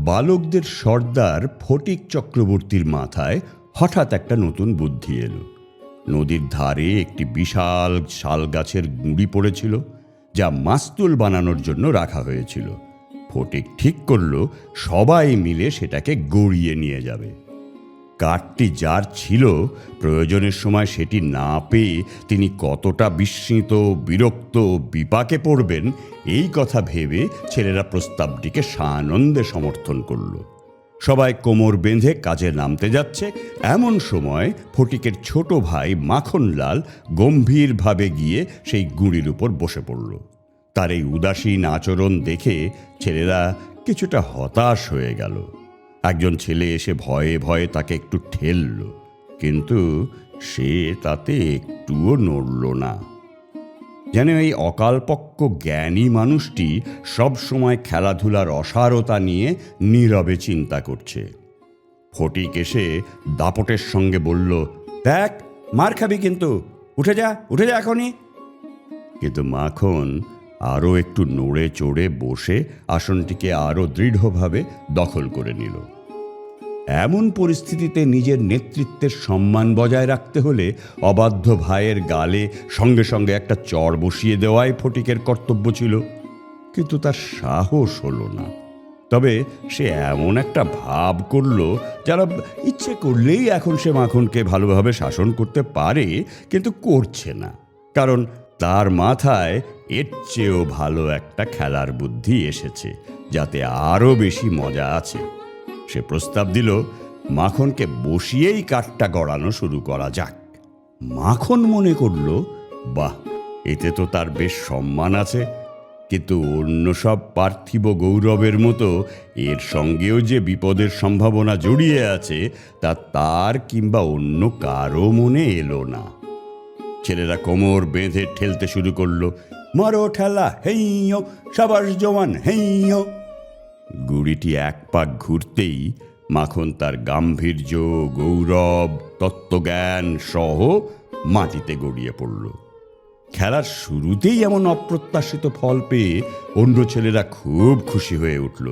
বালকদের সর্দার ফটিক চক্রবর্তীর মাথায় হঠাৎ একটা নতুন বুদ্ধি এলো। নদীর ধারে একটি বিশাল শাল গাছের গুঁড়ি পড়েছিল, যা মাস্তুল বানানোর জন্য রাখা হয়েছিল। ফটিক ঠিক করল সবাই মিলে সেটাকে গড়িয়ে নিয়ে যাবে। কাঠটি যার ছিল, প্রয়োজনের সময় সেটি না পেয়ে তিনি কতটা বিস্মিত, বিরক্ত, বিপাকে পড়বেন, এই কথা ভেবে ছেলেরা প্রস্তাবটিকে সানন্দে সমর্থন করল। সবাই কোমর বেঁধে কাজে নামতে যাচ্ছে, এমন সময় ফটিকের ছোট ভাই মাখনলাল গম্ভীরভাবে গিয়ে সেই গুঁড়ির উপর বসে পড়ল। তার এই উদাসীন আচরণ দেখে ছেলেরা কিছুটা হতাশ হয়ে গেল। একজন ছেলে এসে ভয়ে ভয়ে তাকে একটু ঠেলল, কিন্তু সে তাতে একটুও নড়ল না। যেন এই অকালপক্ষ জ্ঞানী মানুষটি সব সময় খেলাধুলার অসারতা নিয়ে নীরবে চিন্তা করছে। ফটিক এসে দাপটের সঙ্গে বলল, দেখ, মার খাবি কিন্তু, উঠে যা এখনই। কিন্তু মাখন আরও একটু নড়ে চড়ে বসে আসনটিকে আরও দৃঢ়ভাবে দখল করে নিল। এমন পরিস্থিতিতে নিজের নেতৃত্বের সম্মান বজায় রাখতে হলে অবাধ্য ভাইয়ের গালে সঙ্গে সঙ্গে একটা চড় বসিয়ে দেওয়াই ফটিকের কর্তব্য ছিল, কিন্তু তার সাহস হলো না। তবে সে এমন একটা ভাব করল যারা ইচ্ছে করলেই এখন সে মাখনকে ভালোভাবে শাসন করতে পারে, কিন্তু করছে না, কারণ তার মাথায় এর চেয়েও ভালো একটা খেলার বুদ্ধি এসেছে, যাতে আরও বেশি মজা আছে। সে প্রস্তাব দিল, মাখনকে বসিয়েই কাঠটা গড়ানো শুরু করা যাক। মাখন মনে করল, বাহ, এতে তো তার বেশ সম্মান আছে, কিন্তু অন্য সব পার্থিব গৌরবের মতো এর সঙ্গেও যে বিপদের সম্ভাবনা জড়িয়ে আছে তা তার কিংবা অন্য কারো মনে এলো না। ছেলেরা কোমর বেঁধে ঠেলতে শুরু করলো, মারো ঠেলা, হেইয়ো, সাবাস জওয়ান, হেইয়ো। গুড়িটি এক পাক ঘুরতেই মাখন তার গাম্ভীর্য, গৌরব, তত্ত্বজ্ঞান সহ মাটিতে গড়িয়ে পড়ল। খেলার শুরুতেই এমন অপ্রত্যাশিত ফল পেয়ে অন্য ছেলেরা খুব খুশি হয়ে উঠল,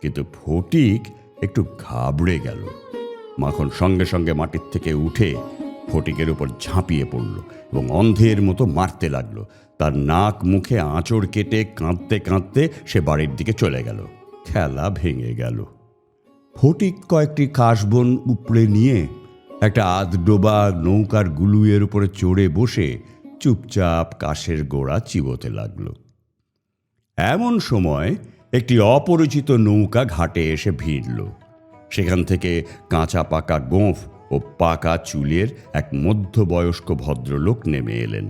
কিন্তু ফটিক একটু ঘাবড়ে গেল। মাখন সঙ্গে সঙ্গে মাটির থেকে উঠে ফটিকের উপর ঝাঁপিয়ে পড়ল এবং অন্ধের মতো মারতে লাগলো। তার নাক মুখে আঁচড় কেটে কাঁদতে কাঁদতে সে বাড়ির দিকে চলে গেল। খেলা ভেঙে গেল। ফটিক কয়েকটি কাশবন উপড়ে নিয়ে একটা আধডোবা নৌকার গুলুয়ের উপরে চড়ে বসে চুপচাপ কাশের গোড়া চিবোতে লাগল। এমন সময় একটি অপরিচিত নৌকা ঘাটে এসে ভিড়ল। সেখান থেকে কাঁচা পাকা গোঁফ ও পাকা চুলের এক মধ্যবয়স্ক ভদ্রলোক নেমে এলেন।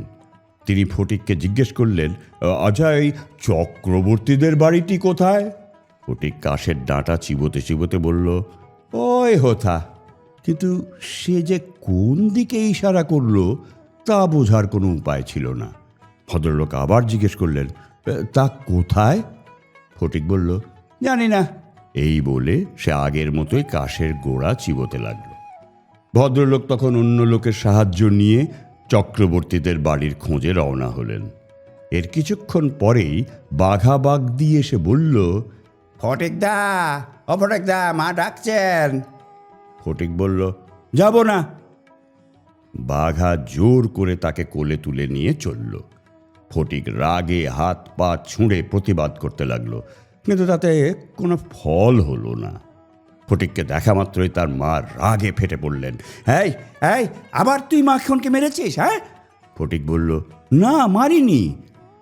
তিনি ফটিককে জিজ্ঞেস করলেন, আচ্ছা, এই চক্রবর্তীদের বাড়িটি কোথায়? ফটিক কাশের ডাঁটা চিবোতে চিবোতে বলল, ওই হোথা। কিন্তু সে যে কোন দিকে ইশারা করল তা বোঝার কোনো উপায় ছিল না। ভদ্রলোক আবার জিজ্ঞেস করলেন, তা কোথায়? ফটিক বলল, জানি না। এই বলে সে আগের মতোই কাশের গোড়া চিবোতে লাগল। ভদ্রলোক তখন অন্য লোকের সাহায্য নিয়ে চক্রবর্তীদের বাড়ির খোঁজে রওনা হলেন। এর কিছুক্ষণ পরেই বাঘা বাঘ দিয়ে এসে বলল, ফটিকদা, ও ফটিকদা, মা ডাকছেন। ফটিক বলল, যাব না। বাঘা জোর করে তাকে কোলে তুলে নিয়ে চলল। ফটিক রাগে হাত পা ছুঁড়ে প্রতিবাদ করতে লাগলো, কিন্তু তাতে কোনো ফল হলো না। ফটিককে দেখা মাত্রই তার মা রাগে ফেটে পড়লেন, এই এই, আবার তুই মাখনকে মেরেছিস? হ্যাঁ? ফটিক বলল, না, মারিনি।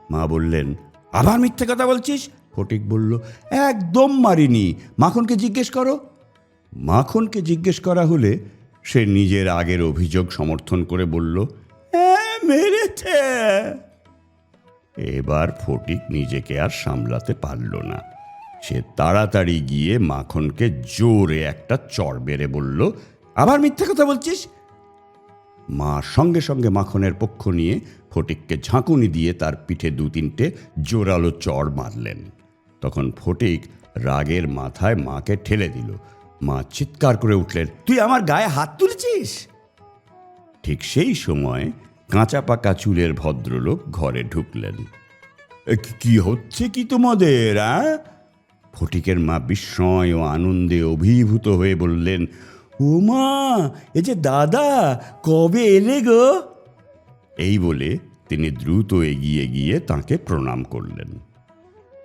মা বললেন, আবার মিথ্যে কথা বলছিস? ফটিক বলল, একদম মারিনি, মাখনকে জিজ্ঞেস করো। মাখনকে জিজ্ঞেস করা হলে সে নিজের আগের অভিযোগ সমর্থন করে বলল, মেরেছে। এবার ফটিক নিজেকে আর সামলাতে পারল না। সে তাড়াতাড়ি গিয়ে মাখনকে জোরে একটা চড় বেড়ে বলল, আবার মিথ্যে কথা বলছিস? মা সঙ্গে সঙ্গে মাখনের পক্ষ নিয়ে ফটিককে ঝাঁকুনি দিয়ে তার পিঠে 2-3টে জোরালো চড় মারলেন। তখন ফটিক রাগের মাথায় মাকে ঠেলে দিল। মা চিৎকার করে উঠলেন, তুই আমার গায়ে হাত তুলেছিস? ঠিক সেই সময় কাঁচা পাকা চুলের ভদ্রলোক ঘরে ঢুকলেন। কি হচ্ছে কি তোমাদের? ফটিকের মা বিস্ময় ও আনন্দে অভিভূত হয়ে বললেন, ও মা, এ যে দাদা, কবে এলে গো? এই বলে তিনি দ্রুত এগিয়ে গিয়ে তাঁকে প্রণাম করলেন।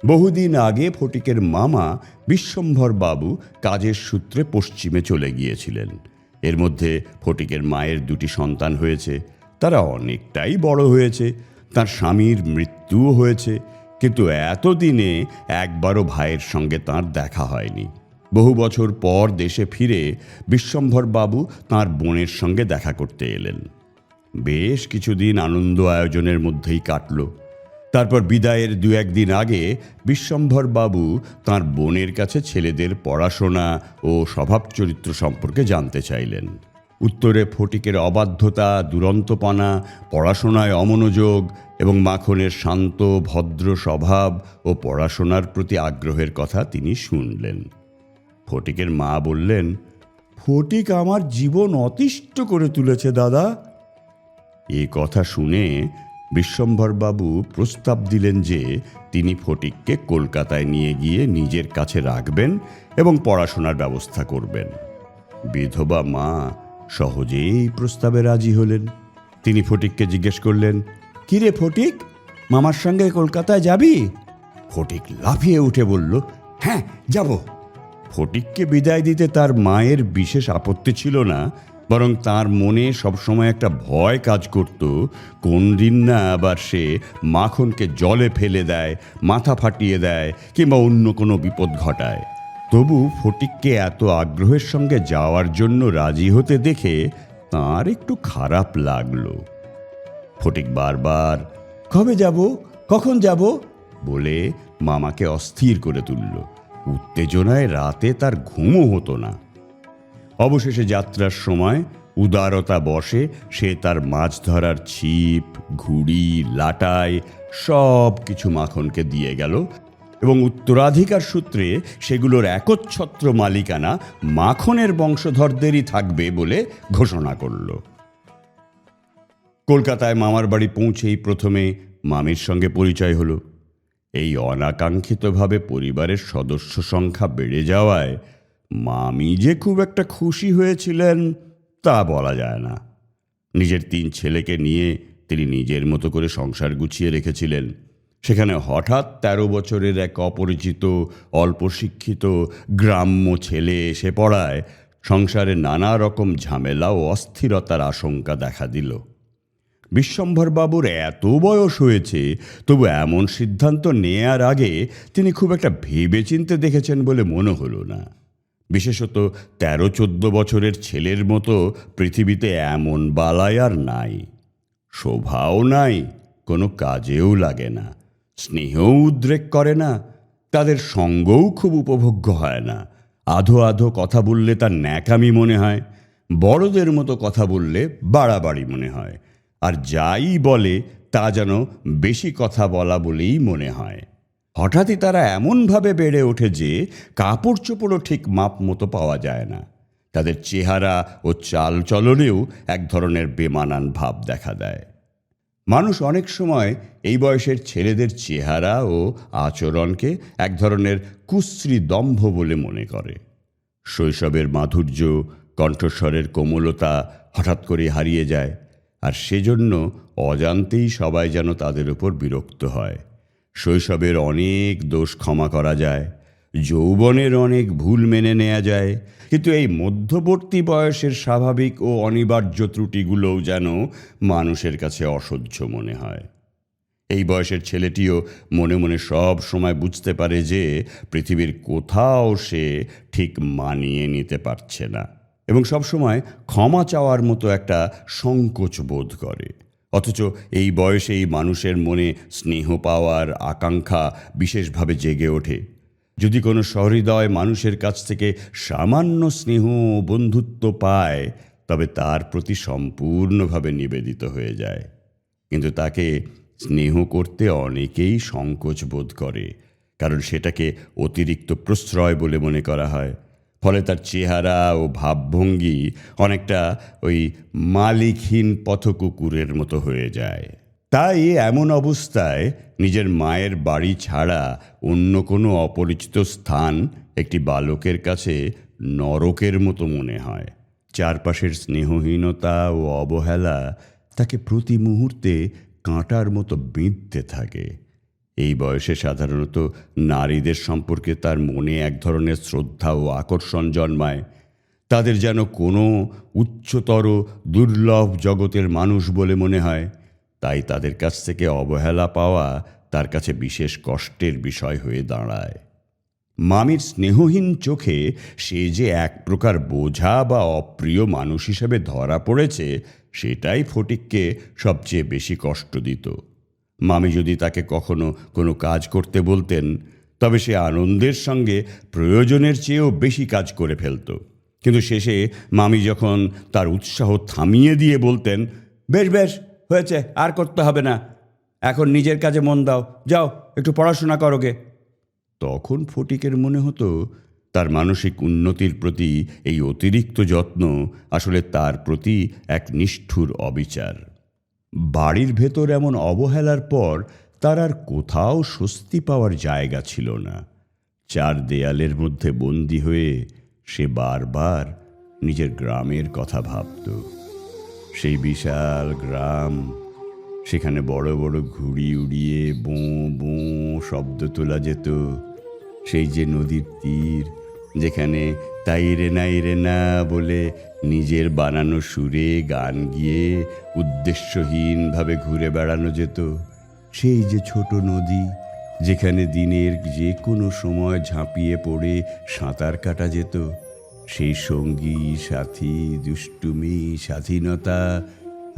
বহুদিন আগে ফটিকের মামা বিশ্বম্ভর বাবু কাজের সূত্রে পশ্চিমে চলে গিয়েছিলেন। এর মধ্যে ফটিকের মায়ের দুটি সন্তান হয়েছে। তারা অনেকটাই বড় হয়েছে। তার স্বামীর মৃত্যুও হয়েছে, কিন্তু এতদিনে একবারও ভাইয়ের সঙ্গে তাঁর দেখা হয়নি। বহু বছর পর দেশে ফিরে বিশ্বম্ভর বাবু তাঁর বোনের সঙ্গে দেখা করতে এলেন। বেশ কিছুদিন আনন্দ আয়োজনের মধ্যেই কাটল। তারপর বিদায়ের দু একদিন আগে বিশ্বম্ভর বাবু তাঁর বোনের কাছে ছেলেদের পড়াশোনা ও স্বভাব চরিত্র সম্পর্কে জানতে চাইলেন। উত্তরে ফটিকের অবাধ্যতা, দুরন্তপনা, পড়াশোনায় অমনোযোগ এবং মাখনের শান্ত ভদ্র স্বভাব ও পড়াশোনার প্রতি আগ্রহের কথা তিনি শুনলেন। ফটিকের মা বললেন, ফটিক আমার জীবন অতিষ্ঠ করে তুলেছে দাদা। এ কথা শুনে বিশ্বম্ভরবাবু প্রস্তাব দিলেন যে তিনি ফটিককে কলকাতায় নিয়ে গিয়ে নিজের কাছে রাখবেন এবং পড়াশোনার ব্যবস্থা করবেন। বিধবা মা সহজেই প্রস্তাবে রাজি হলেন। তিনি ফটিককে জিজ্ঞেস করলেন, কিরে ফটিক, মামার সঙ্গে কলকাতায় যাবি? ফটিক লাফিয়ে উঠে বলল, হ্যাঁ যাব। ফটিককে বিদায় দিতে তার মায়ের বিশেষ আপত্তি ছিল না, বরং তার মনে সবসময় একটা ভয় কাজ করত, কোন দিন না আবার সে মাখনকে জলে ফেলে দেয়, মাথা ফাটিয়ে দেয় কিংবা অন্য কোনো বিপদ ঘটায়। তবু ফটিককে এত আগ্রহের সঙ্গে যাওয়ার জন্য রাজি হতে দেখে তার একটু খারাপ লাগলো। ফটিক বারবার কবে যাব, কখন যাব বলে মামাকে অস্থির করে তুলল। উত্তেজনায় রাতে তার ঘুমও হতো না। অবশেষে যাত্রার সময় উদারতা বশে সে তার মাছ ধরার ছিপ, ঘুড়ি, লাটাই সব কিছু মাখনকে দিয়ে গেল এবং উত্তরাধিকার সূত্রে সেগুলোর একচ্ছত্র মালিকানা মাখনের বংশধরদেরই থাকবে বলে ঘোষণা করল। কলকাতায় মামার বাড়ি পৌঁছেই প্রথমে মামির সঙ্গে পরিচয় হলো। এই অনাকাঙ্ক্ষিতভাবে পরিবারের সদস্য সংখ্যা বেড়ে যাওয়ায় মামি যে খুব একটা খুশি হয়েছিলেন তা বলা যায় না। নিজের 3 ছেলেকে নিয়ে তিনি নিজের মতো করে সংসার গুছিয়ে রেখেছিলেন। সেখানে হঠাৎ 13 বছরের এক অপরিচিত অল্প শিক্ষিত গ্রাম্য ছেলে এসে পড়ায় সংসারে নানা রকম ঝামেলা ও অস্থিরতার আশঙ্কা দেখা দিল। বিশ্বম্ভরবাবুর এত বয়স হয়েছে, তবু এমন সিদ্ধান্ত নেয়ার আগে তিনি খুব একটা ভেবেচিন্তে দেখেছেন বলে মনে হলো না। বিশেষত 13-14 বছরের ছেলের মতো পৃথিবীতে এমন বালাই আর নাই। শোভাও নাই, কোনো কাজেও লাগে না, স্নেহও উদ্রেক করে না, তাদের সঙ্গও খুব উপভোগ্য হয় না। আধো আধো কথা বললে তার ন্যাকামি মনে হয়, বড়দের মতো কথা বললে বাড়াবাড়ি মনে হয়, আর যাই বলে তা যেন বেশি কথা বলা বলেই মনে হয়। হঠাৎই তারা এমনভাবে বেড়ে ওঠে যে কাপড় চোপড়ও ঠিক মাপ মতো পাওয়া যায় না। তাদের চেহারা ও চাল চলনেও এক ধরনের বেমানান ভাব দেখা দেয়। মানুষ অনেক সময় এই বয়সের ছেলেদের চেহারা ও আচরণকে এক ধরনের কুশ্রী দম্ভ বলে মনে করে। শৈশবের মাধুর্য, কণ্ঠস্বরের কোমলতা হঠাৎ করে হারিয়ে যায়, আর সেজন্য অজান্তেই সবাই যেন তাদের উপর বিরক্ত হয়। শৈশবের অনেক দোষ ক্ষমা করা যায়, যৌবনের অনেক ভুল মেনে নেওয়া যায়, কিন্তু এই মধ্যবর্তী বয়সের স্বাভাবিক ও অনিবার্য ত্রুটিগুলোও যেন মানুষের কাছে অসহ্য মনে হয়। এই বয়সের ছেলেটিও মনে মনে সব সময় বুঝতে পারে যে পৃথিবীর কোথাও সে ঠিক মানিয়ে নিতে পারছে না, এবং সবসময় ক্ষমা চাওয়ার মতো একটা সংকোচ বোধ করে। অথচ এই বয়সেই মানুষের মনে স্নেহ পাওয়ার আকাঙ্ক্ষা বিশেষভাবে জেগে ওঠে। যদি কোনো সহৃদয় মানুষের কাছ থেকে সামান্য স্নেহ ও বন্ধুত্ব পায়, তবে তার প্রতি সম্পূর্ণভাবে নিবেদিত হয়ে যায়। কিন্তু তাকে স্নেহ করতে অনেকেই সংকোচ বোধ করে, কারণ সেটাকে অতিরিক্ত প্রশ্রয় বলে মনে করা হয়। ফলে তার চেহারা ও ভাবভঙ্গি অনেকটা ওই মালিকহীন পথকুকুরের মতো হয়ে যায়। তাই এমন অবস্থায় নিজের মায়ের বাড়ি ছাড়া অন্য কোনো অপরিচিত স্থান একটি বালকের কাছে নরকের মতো মনে হয়। চারপাশের স্নেহহীনতা ও অবহেলা তাকে প্রতি মুহূর্তে কাঁটার মতো বিঁধতে থাকে। এই বয়সে সাধারণত নারীদের সম্পর্কে তার মনে এক ধরনের শ্রদ্ধা ও আকর্ষণ জন্মায়। তাদের যেন কোনো উচ্চতর দুর্লভ জগতের মানুষ বলে মনে হয়। তাই তাদের কাছ থেকে অবহেলা পাওয়া তার কাছে বিশেষ কষ্টের বিষয় হয়ে দাঁড়ায়। মামির স্নেহহীন চোখে সে যে এক প্রকার বোঝা বা অপ্রিয় মানুষ হিসেবে ধরা পড়েছে, সেটাই ফটিককে সবচেয়ে বেশি কষ্ট দিত। মামি যদি তাকে কখনো কোনো কাজ করতে বলতেন, তবে সে আনন্দের সঙ্গে প্রয়োজনের চেয়েও বেশি কাজ করে ফেলত। কিন্তু শেষে মামি যখন তার উৎসাহ থামিয়ে দিয়ে বলতেন, বেশ বেশ হয়েছে, আর করতে হবে না, এখন নিজের কাজে মন দাও, যাও একটু পড়াশোনা করোগে, তখন ফটিকের মনে হতো তার মানসিক উন্নতির প্রতি এই অতিরিক্ত যত্ন আসলে তার প্রতি এক নিষ্ঠুর অবিচার। বাড়ির ভেতর এমন অবহেলার পর তার আর কোথাও স্বস্তি পাওয়ার জায়গা ছিল না। চার দেয়ালের মধ্যে বন্দী হয়ে সে বারবার নিজের গ্রামের কথা ভাবত। সেই বিশাল গ্রাম, সেখানে বড় বড় ঘুড়ি উড়িয়ে বোঁ বোঁ শব্দ তোলা যেত। সেই যে নদীর তীর, যেখানে তাই রে না বলে নিজের বানানো সুরে গান গিয়ে উদ্দেশ্যহীনভাবে ঘুরে বেড়ানো যেত। সেই যে ছোট নদী, যেখানে দিনের যে কোনো সময় ঝাঁপিয়ে পড়ে সাঁতার কাটা যেত। সেই সঙ্গী সাথী, দুষ্টুমি, স্বাধীনতা,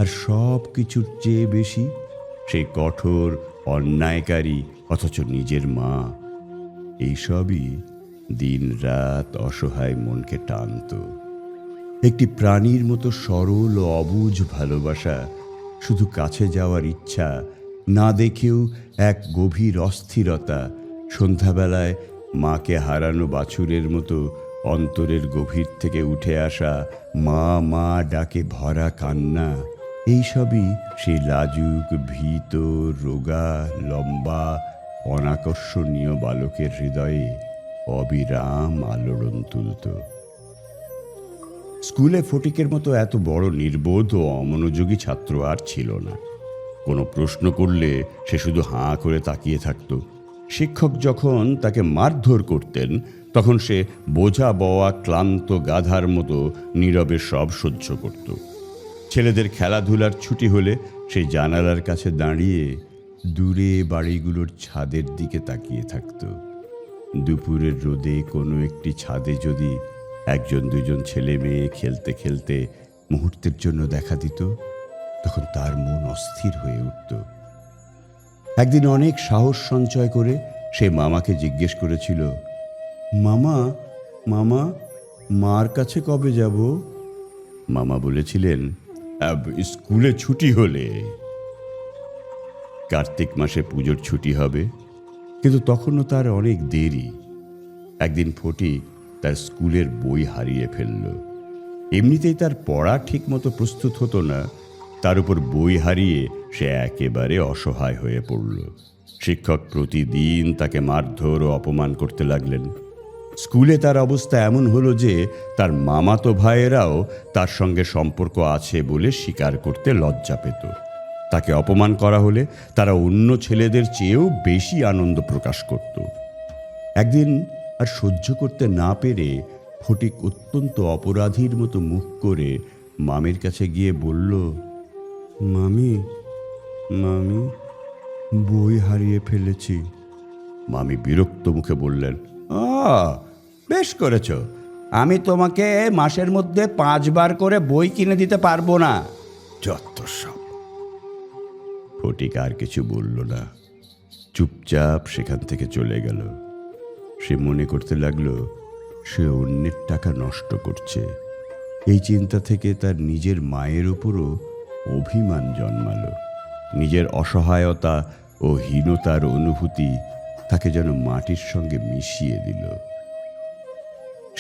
আর সব কিছুর চেয়ে বেশি সেই কঠোর অন্যায়কারী অথচ নিজের মা। এইসবই দিন রাত অসহায় মনকে টানত। একটি প্রাণীর মতো সরল ও অবুঝ ভালোবাসা, শুধু কাছে যাওয়ার ইচ্ছা, না দেখেও এক গভীর অস্থিরতা, সন্ধ্যাবেলায় মাকে হারানো বাছুরের মতো অন্তরের গভীর থেকে উঠে আসা মা মা ডাকে ভরা কান্না, এইসবই সেই লাজুক, ভীত, রোগা, লম্বা, অনাকর্ষণীয় বালকের হৃদয়ে অবিরাম আলোড়ন তুলত। স্কুলে ফটিকের মতো এত বড় নির্বোধ ও অমনোযোগী ছাত্র আর ছিল না। কোনো প্রশ্ন করলে সে শুধু হাঁ করে তাকিয়ে থাকত। শিক্ষক যখন তাকে মারধর করতেন, তখন সে বোঝা বওয়া ক্লান্ত গাধার মতো নীরবে সব সহ্য করত। ছেলেদের খেলাধুলার ছুটি হলে সেই জানালার কাছে দাঁড়িয়ে দূরে বাড়িগুলোর ছাদের দিকে তাকিয়ে থাকত। দুপুরের রোদে কোনো একটি ছাদে যদি একজন দুজন ছেলে মেয়ে খেলতে খেলতে মুহূর্তের জন্য দেখা দিত, তখন তার মন অস্থির হয়ে উঠত। একদিন অনেক সাহস সঞ্চয় করে সে মামাকে জিজ্ঞেস করেছিল, মামা মামা মার কাছে কবে যাব? মামা বলেছিলেন, স্কুলে ছুটি হলে। কার্তিক মাসে পুজোর ছুটি হবে, কিন্তু তখনও তার অনেক দেরি। একদিন ফটিক তার স্কুলের বই হারিয়ে ফেলল। এমনিতেই তার পড়া ঠিক মতো প্রস্তুত হতো না, তার উপর বই হারিয়ে সে একেবারে অসহায় হয়ে পড়ল। শিক্ষক প্রতিদিন তাকে মারধর ও অপমান করতে লাগলেন। স্কুলে তার অবস্থা এমন হলো যে তার মামাতো ভাইয়েরাও তার সঙ্গে সম্পর্ক আছে বলে স্বীকার করতে লজ্জা পেত। তাকে অপমান করা হলে তারা অন্য ছেলেদের চেয়েও বেশি আনন্দ প্রকাশ করত। একদিন আর সহ্য করতে না পেরে ফটিক অত্যন্ত অপরাধীর মতো মুখ করে মামির কাছে গিয়ে বলল, মামি মামি বই হারিয়ে ফেলেছি। মামি বিরক্ত মুখে বললেন, বেশ করেছ, আমি তোমাকে মাসের মধ্যে 5 বার করে বই কিনে দিতে পারবো না। যত সব। ফটিক আর কিছু বলল না, চুপচাপ সেখান থেকে চলে গেল। সে মনে করতে লাগলো সে অন্যের টাকা নষ্ট করছে। এই চিন্তা থেকে তার নিজের মায়ের উপরও অভিমান জন্মালো। নিজের অসহায়তা ও হীনতার অনুভূতি তাকে যেন মাটির সঙ্গে মিশিয়ে দিল।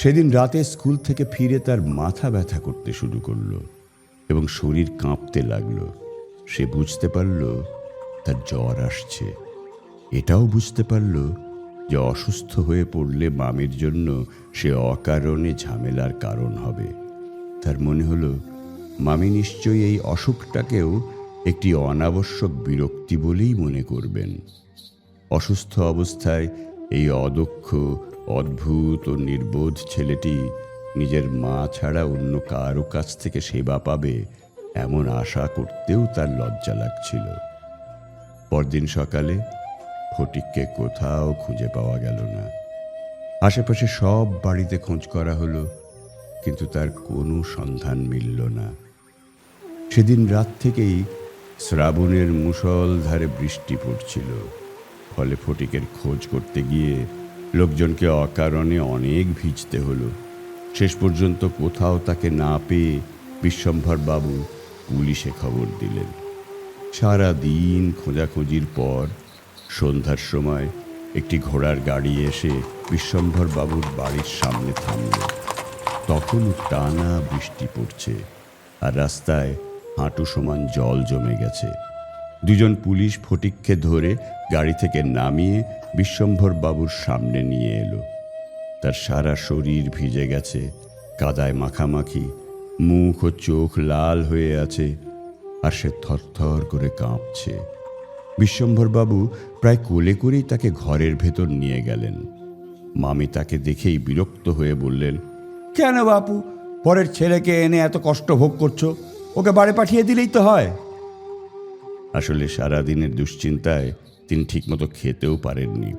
সেদিন রাতে স্কুল থেকে ফিরে তার মাথা ব্যথা করতে শুরু করলো এবং শরীর কাঁপতে লাগলো। সে বুঝতে পারল তার জ্বর আসছে। এটাও বুঝতে পারল যে অসুস্থ হয়ে পড়লে মামির জন্য সে অকারণে ঝামেলার কারণ হবে। তার মনে হলো মামি নিশ্চয়ই এই অসুখটাকেও একটি অনাবশ্যক বিরক্তি বলেই মনে করবেন। অসুস্থ অবস্থায় এই অদক্ষ, অদ্ভুত ও নির্বোধ ছেলেটি নিজের মা ছাড়া অন্য কারো কাছ থেকে সেবা পাবে এমন আশা করতেও তার লজ্জা লাগছিল। পরদিন সকালে ফটিককে কোথাও খুঁজে পাওয়া গেল না। আশেপাশে সব বাড়িতে খোঁজ করা হলো, কিন্তু তার কোনো সন্ধান মিলল না। সেদিন রাত থেকেই শ্রাবণের মুষলধারে বৃষ্টি পড়ছিল। ফলে ফটিকের খোঁজ করতে গিয়ে লোকজনকে অকারণে অনেক ভিজতে হলো। শেষ পর্যন্ত কোথাও তাকে না পেয়ে বিশ্বম্ভর বাবু পুলিশে খবর দিলেন। সারা দিন খোঁজাখুঁজির পর সন্ধ্যার সময় একটি ঘোড়ার গাড়ি এসে বিশ্বম্ভর বাবুর বাড়ির সামনে থামল। তখনও টানা বৃষ্টি পড়ছে আর রাস্তায় হাঁটু সমান জল জমে গেছে। দুজন পুলিশ ফটিককে ধরে গাড়ি থেকে নামিয়ে বিশ্বম্ভর বাবুর সামনে নিয়ে এলো। তার সারা শরীর ভিজে গেছে, কাদায় মাখামাখি, মুখ ও চোখ লাল হয়ে আছে, আর সে থরথর করে কাঁপছে। বিশ্বম্ভর বাবু প্রায় কোলে করেই তাকে ঘরের ভেতর নিয়ে গেলেন। মামি তাকে দেখেই বিরক্ত হয়ে বললেন, কেন বাপু, পরের ছেলেকে এনে এত কষ্ট ভোগ করছো? ওকে বাড়ি পাঠিয়ে দিলেই তো হয়। আসলে সারাদিনের দুশ্চিন্তায় তিনি ঠিকমতো খেতেও পারেননি,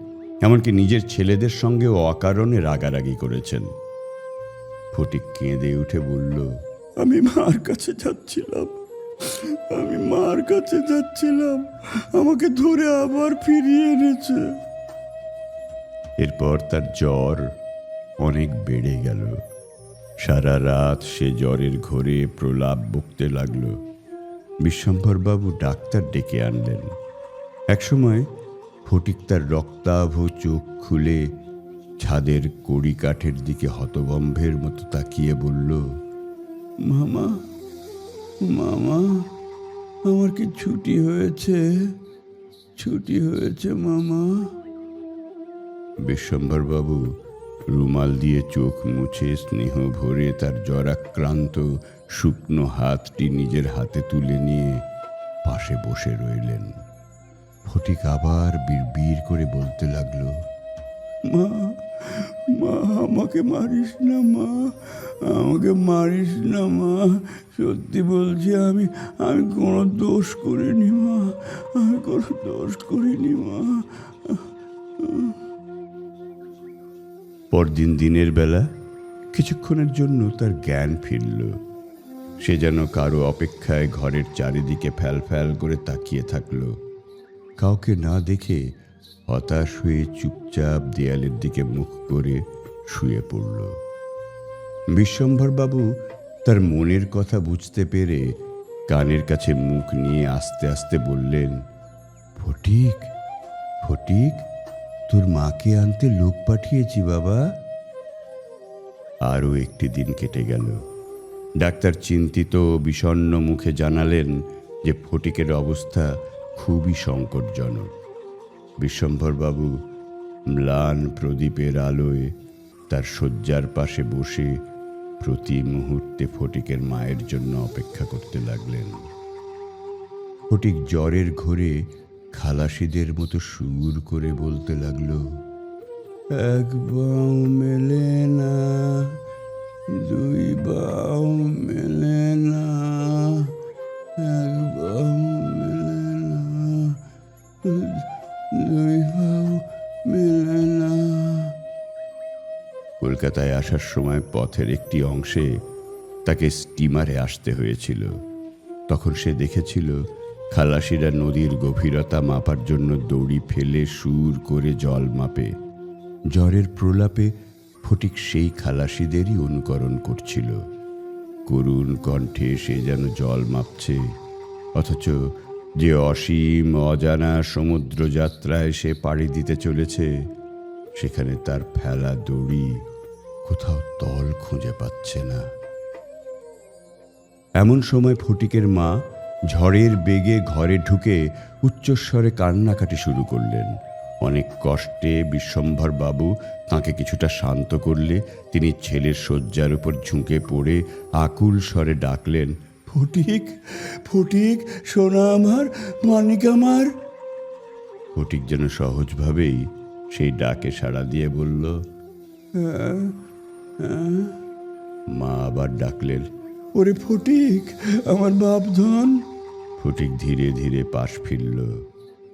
এমনকি নিজের ছেলেদের সঙ্গেও অকারণে রাগারাগি করেছেন। ফটিক কেঁদে উঠে বলল, আমি মার কাছে যাচ্ছিলাম, আমাকে ধরে আবার ফিরিয়ে এনেছে। এরপর তার জ্বর অনেক বেড়ে গেল। সারা রাত সে জ্বরের ঘোরে প্রলাপ বকতে লাগলো। বিশ্বম্ভর বাবু ডাক্তার ডেকে আনলেন। একসময় ফটিক তার রক্তাভ চোখ খুলে ছাদের কড়ি কাঠের দিকে হতবম্বের মতো তাকিয়ে বলল, মামা, আমার কি ছুটি হয়েছে মামা? বিশ্বম্ভর বাবু রুমাল দিয়ে চোখ মুছে স্নেহ ভরে তার জ্বরাক্রান্ত শুকনো হাতটি নিজের হাতে তুলে নিয়ে পাশে বসে রইলেন। ফটিক আবার বিড়বিড় করে বলতে লাগলো, মা, আমাকে মারিস না মা, সত্যি বলছি, আমি কোনো দোষ করিনি মা, পরদিন দিনের বেলা কিছুক্ষণের জন্য তার জ্ঞান ফিরল। সে যেন কারো অপেক্ষায় ঘরের চারিদিকে ফ্যাল করে তাকিয়ে থাকল। কাউকে না দেখে হতাশ হয়ে চুপচাপ দেয়ালের দিকে মুখ করে শুয়ে পড়ল। বিশ্বম্ভর বাবু তার মনের কথা বুঝতে পেরে কানের কাছে মুখ নিয়ে আস্তে আস্তে বললেন, ফটিক, তোর মাকে আনতে লোক পাঠিয়েছি বাবা। আরও একটি দিন কেটে গেল। ডাক্তার চিন্তিত বিষণ্ণ মুখে জানালেন যে ফটিকের অবস্থা খুবই সংকটজনক। বিশ্বম্ভর বাবু ম্লান প্রদীপের আলোয় তার শয্যার পাশে বসে প্রতি মুহূর্তে ফটিকের মায়ের জন্য অপেক্ষা করতে লাগলেন। ফটিক জ্বরের ঘোরে খালাসিদের মতো সুর করে বলতে লাগলো, এক বাউ মেলে না, দুই বাউ মেলে না, এক বাউ মেলে না, দুই বাউ মেলে না। কলকাতায় আসার সময় পথের একটি অংশে তাকে স্টিমারে আসতে হয়েছিল। তখন সে দেখেছিল খালাসিরা নদীর গভীরতা মাপার জন্য দড়ি ফেলে সুর করে জল মাপে। জ্বরের প্রলাপে ফটিক সেই খালাসিদেরই অনুকরণ করছিল। করুণ কণ্ঠে সে যেন জল মাপছে, অথচ যে অসীম অজানা সমুদ্র যাত্রায় সে পাড়ি দিতে চলেছে, সেখানে তার ফেলা দড়ি কোথাও তল খুঁজে পাচ্ছে না। এমন সময় ফটিকের মা ঝড়ের বেগে ঘরে ঢুকে উচ্চস্বরে কান্নাকাটি শুরু করলেন। অনেক কষ্টে বিশ্বম্ভর বাবু তাঁকে কিছুটা শান্ত করলে তিনি ছেলের শয্যার উপর ঝুঁকে পড়ে আকুল স্বরে ডাকলেন, ফটিক, ফটিক, সোনা আমার, মানিক আমার। ফটিক যেন সহজভাবেই সেই ডাকে সাড়া দিয়ে বলল, মা আবার ডাকলেন, ওরে ফটিক, আমার বাপধন। ফটিক ধীরে ধীরে পাশ ফিরল।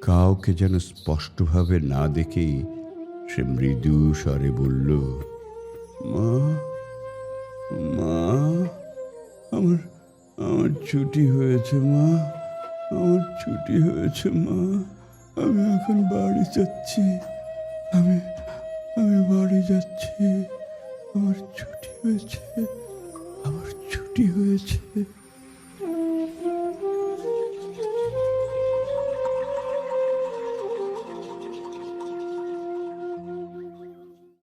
কাউকে যেন স্পষ্টভাবে না দেখেই সে মৃদু স্বরে বলল, মা, মা, আমার আমার ছুটি হয়েছে মা, আমার ছুটি হয়েছে মা, আমি এখন বাড়ি যাচ্ছি, আমি আমি বাড়ি যাচ্ছি, আমার ছুটি হয়েছে, আমার ছুটি হয়েছে।